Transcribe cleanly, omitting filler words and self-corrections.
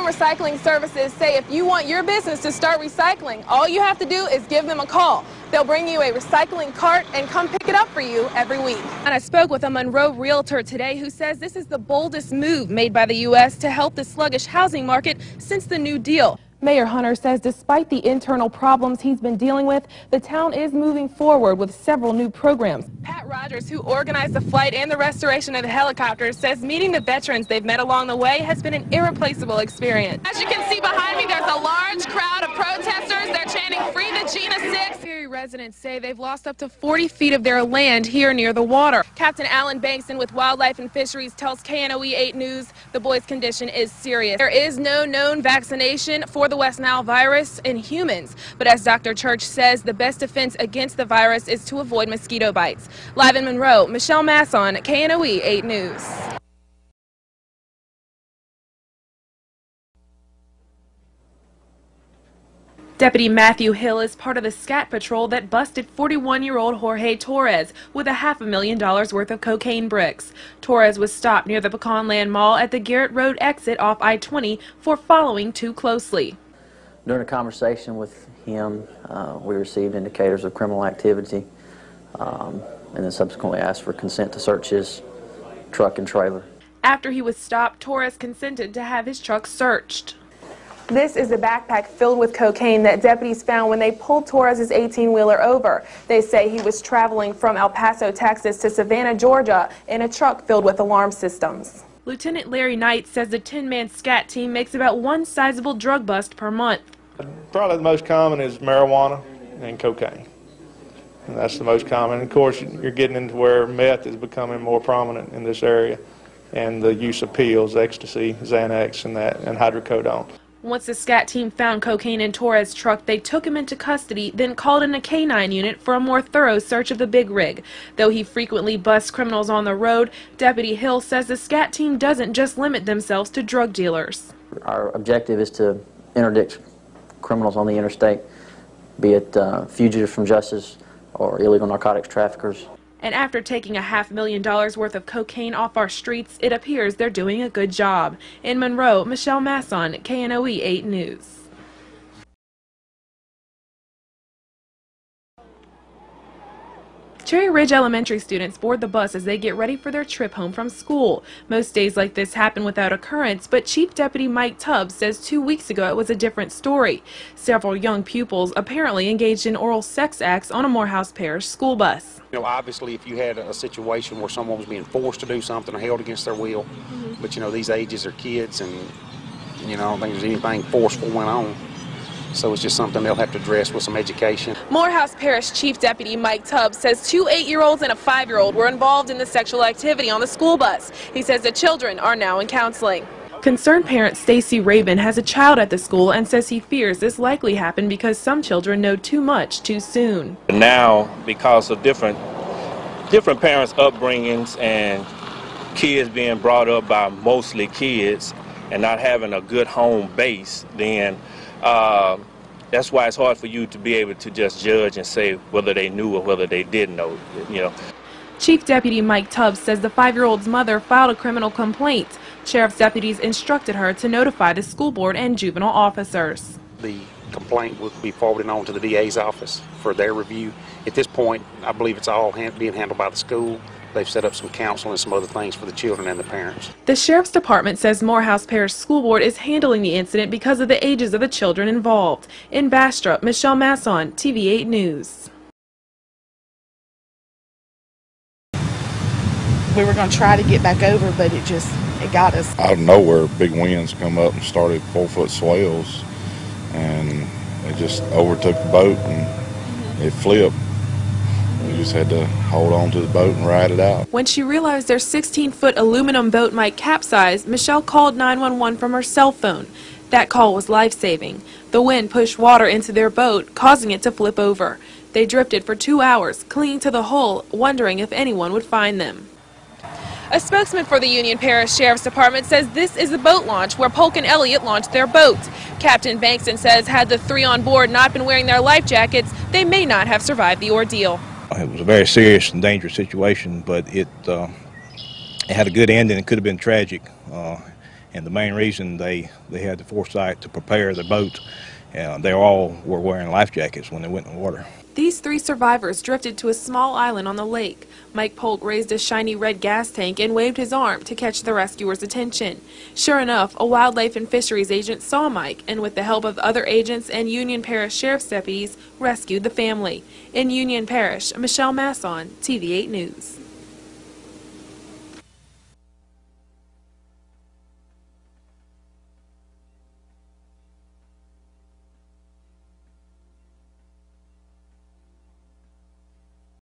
Recycling Services say if you want your business to start recycling, all you have to do is give them a call. They'll bring you a recycling cart and come pick it up for you every week. And I spoke with a Monroe realtor today who says this is the boldest move made by the U.S. to help the sluggish housing market since the New Deal. Mayor Hunter says despite the internal problems he's been dealing with, the town is moving forward with several new programs. Pat Rogers, who organized the flight and the restoration of the helicopters, says meeting the veterans they've met along the way has been an irreplaceable experience. As you can see behind me, there's a large crowd of protesters. They're chanting "Free the Gina 6." Perry residents say they've lost up to 40 feet of their land here near the water. Captain Alan Bankson with Wildlife and Fisheries tells KNOE 8 News the boy's condition is serious. There is no known vaccination for the West Nile virus in humans, but as Dr. Church says, the best defense against the virus is to avoid mosquito bites. Live in Monroe, Michelle Masson, KNOE 8 News. Deputy Matthew Hill is part of the SCAT patrol that busted 41-year-old Jorge Torres with a $500,000 worth of cocaine bricks. Torres was stopped near the Pecan Land Mall at the Garrett Road exit off I-20 for following too closely. During a conversation with him, we received indicators of criminal activity and then subsequently asked for consent to search his truck and trailer. After he was stopped, Torres consented to have his truck searched. This is a backpack filled with cocaine that deputies found when they pulled Torres' 18-wheeler over. They say he was traveling from El Paso, Texas to Savannah, Georgia in a truck filled with alarm systems. Lieutenant Larry Knight says the 10-man SCAT team makes about one sizable drug bust per month. Probably the most common is marijuana and cocaine. And that's the most common. Of course, you're getting into where meth is becoming more prominent in this area, and the use of pills, ecstasy, Xanax, and hydrocodone. Once the SCAT team found cocaine in Torres' truck, they took him into custody, then called in a K-9 unit for a more thorough search of the big rig. Though he frequently busts criminals on the road, Deputy Hill says the SCAT team doesn't just limit themselves to drug dealers. Our objective is to interdict criminals on the interstate, be it fugitives from justice or illegal narcotics traffickers. And after taking a $500,000 worth of cocaine off our streets, it appears they're doing a good job. In Monroe, Michelle Masson, KNOE 8 News. Cherry Ridge Elementary students board the bus as they get ready for their trip home from school. Most days like this happen without occurrence, but Chief Deputy Mike Tubbs says 2 weeks ago it was a different story. Several young pupils apparently engaged in oral sex acts on a Morehouse Parish school bus. You know, obviously if you had a situation where someone was being forced to do something or held against their will, but you know, these ages are kids and, you know, I don't think there's anything forceful went on. So it's just something they'll have to address with some education. Morehouse Parish Chief Deputy Mike Tubbs says 2 8-year-olds and a 5-year-old were involved in the sexual activity on the school bus. He says the children are now in counseling. Concerned parent Stacy Rabin has a child at the school and says he fears this likely happened because some children know too much too soon. Now, because of different parents' upbringings and kids being brought up by mostly kids and not having a good home base, then that's why it's hard for you to be able to just judge and say whether they knew or whether they didn't know, you know. Chief Deputy Mike Tubbs says the 5-year-old's mother filed a criminal complaint. Sheriff's deputies instructed her to notify the school board and juvenile officers. The complaint will be forwarded on to the DA's office for their review. At this point, I believe it's all being handled by the school. They've set up some counseling and some other things for the children and the parents. The Sheriff's Department says Morehouse Parish School Board is handling the incident because of the ages of the children involved. In Bastrop, Michelle Masson, TV 8 News. We were going to try to get back over, but it got us. Out of nowhere, big winds come up and started 4-foot swells, and it just overtook the boat and it flipped. We just had to hold on to the boat and ride it out. When she realized their 16-foot aluminum boat might capsize, Michelle called 911 from her cell phone. That call was life-saving. The wind pushed water into their boat, causing it to flip over. They drifted for 2 hours, clinging to the hull, wondering if anyone would find them. A spokesman for the Union Parish Sheriff's Department says this is the boat launch where Polk and Elliott launched their boat. Captain Bankson says had the 3 on board not been wearing their life jackets, they may not have survived the ordeal. It was a very serious and dangerous situation, but it had a good ending. It could have been tragic And the main reason they had the foresight to prepare the boat, they all were wearing life jackets when they went in the water. These 3 survivors drifted to a small island on the lake. Mike Polk raised a shiny red gas tank and waved his arm to catch the rescuers' attention. Sure enough, a wildlife and fisheries agent saw Mike and, with the help of other agents and Union Parish Sheriff's deputies, rescued the family. In Union Parish, Michelle Masson, TV8 News.